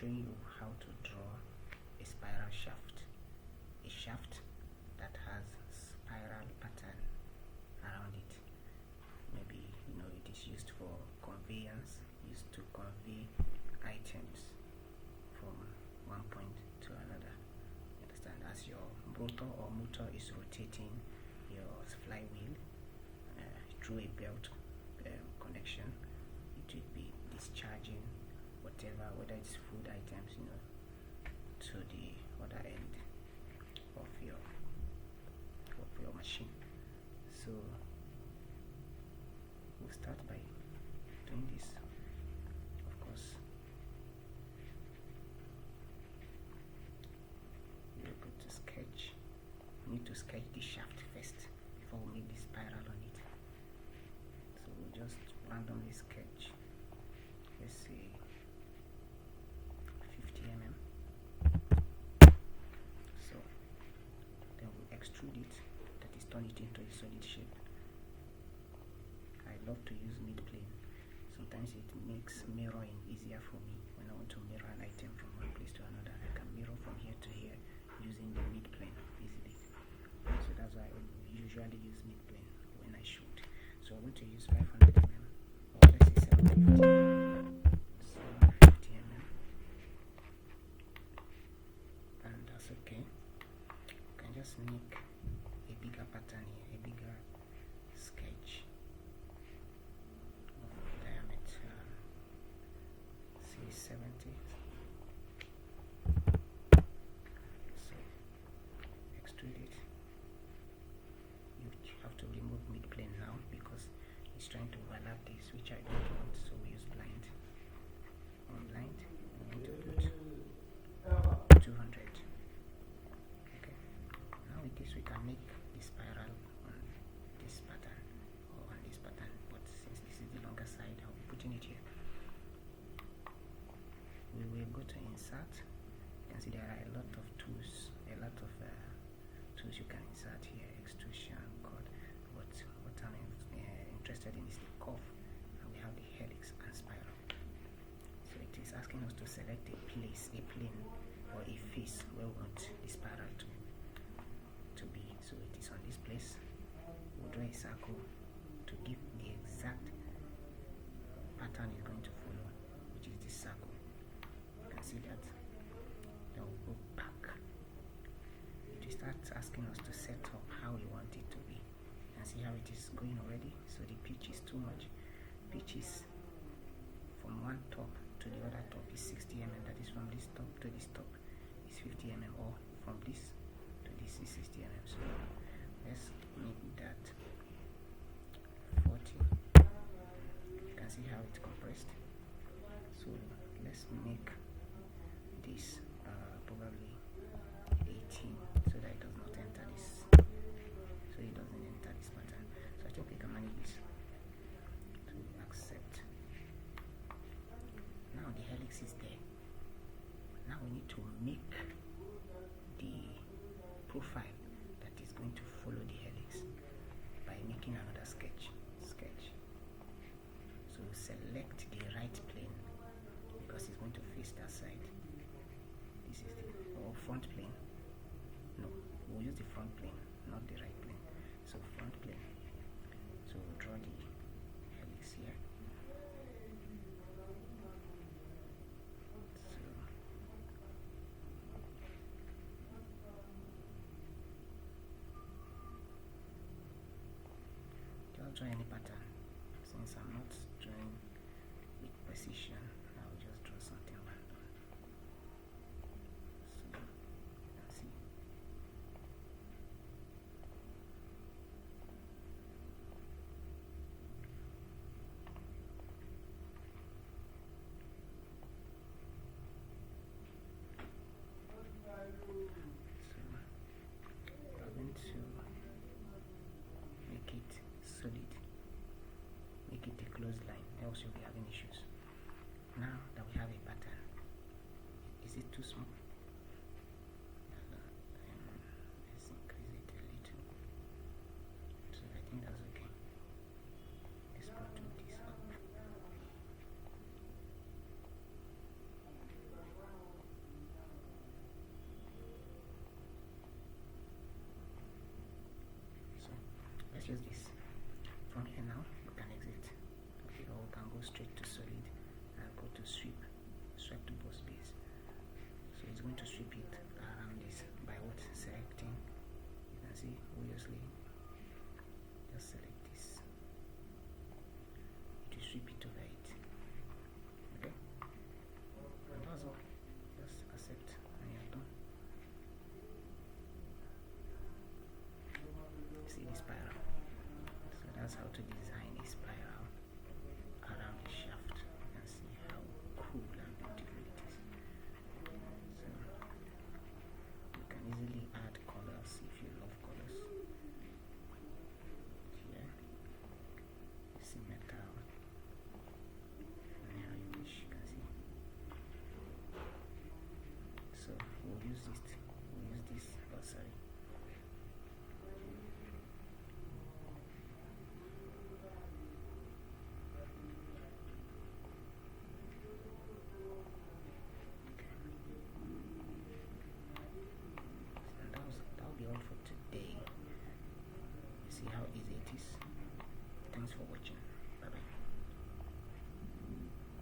showing you how to draw a spiral shaft, that has spiral pattern around it. Maybe it is used for conveyance, used to convey items from one point to another. Understand? As your rotor or motor is rotating your flywheel through a belt connection, it will be discharging whatever, whether it's food items, to the other end of your machine. So we'll start by doing this. Of course, we're going to sketch. We need to sketch the shaft first before we make the spiral on it. So we'll just randomly sketch, let's say 50 mm. So then we'll extrude it, that is turn it into a solid shape. I love to use mid-plane. Sometimes it makes mirroring easier for me. When I want to mirror an item from one place to another, I can mirror from here to here using the mid-plane easily. So that's why I usually use mid-plane when I shoot. So I'm going to use 500 mm, or let's say 750 mm, and that's okay. You can just make a bigger pattern here, a bigger sketch of diameter, say 70. So extrude it. You have to remove mid-plane now because it's trying to overlap this, which I don't want, so we use blind. On blind, I'm going to put 200. Okay. Now with this we can make the spiral on this pattern or on this pattern, but since this is the longer side, I'll be putting it here. We will go to insert. You can see there are a lot of tools, tools you can insert here, extrusion, cut, but what I'm interested in is the curve, and we have the helix and spiral. So it is asking us to select a place, a plane, or a face where we want the spiral to be. So it is on this place. We'll draw a circle to give the exact pattern it's going to follow, which is this circle. You can see that. Then we'll go back. It starts asking us to set up how we want it to be. And see how it is going already. So the pitch is too much. Pitch is from one top to the other top is 60 mm. That is from this top to this top is 50 mm, or from this to this is 60 mm. So let's make that 40. You can see how it's compressed. So let's make this probably 18, so that it does not enter this, so it doesn't enter this pattern. So I think we can manage this to accept. Now the helix is there. Now we need to make the profile that is going to follow the helix by making another sketch. So select the right plane because it's going to face that side. This is the front plane. No, we'll use the front plane, not the right plane. So front plane. So we'll draw the helix here. So just draw any pattern. Since I'm not drawing with precision, I'll just draw something random. So let's see. So I'm going to make it solid, make it a closed line, else you'll be having issues. Now that we have a pattern, is it too small? Let's increase it a little. So I think that's okay. Let's put this up. purchase this. From here now, we can exit. Okay, or we can go straight to solid and go to sweep to boss base. So it's going to sweep it